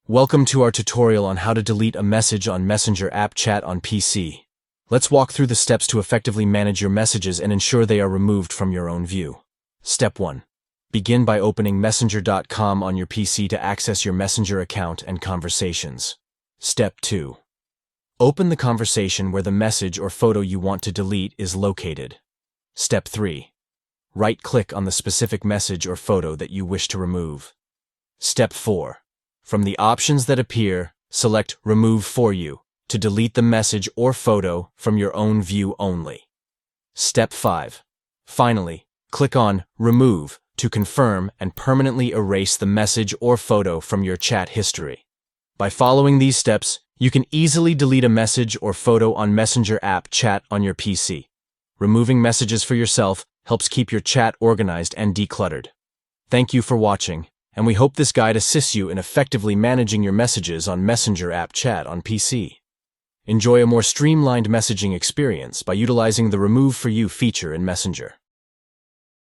Welcome to our tutorial on how to delete a message on Messenger app chat on PC. Let's walk through the steps to effectively manage your messages and ensure they are removed from your own view. Step 1. Begin by opening Messenger.com on your PC to access your Messenger account and conversations. Step 2. Open the conversation where the message or photo you want to delete is located. Step 3. Right-click on the specific message or photo that you wish to remove. Step 4. From the options that appear, select Remove For You to delete the message or photo from your own view only. Step 5. Finally, click on Remove to confirm and permanently erase the message or photo from your chat history. By following these steps, you can easily delete a message or photo on Messenger app chat on your PC. Removing messages for yourself helps keep your chat organized and decluttered. Thank you for watching, and we hope this guide assists you in effectively managing your messages on Messenger app chat on PC. Enjoy a more streamlined messaging experience by utilizing the Remove For You feature in Messenger.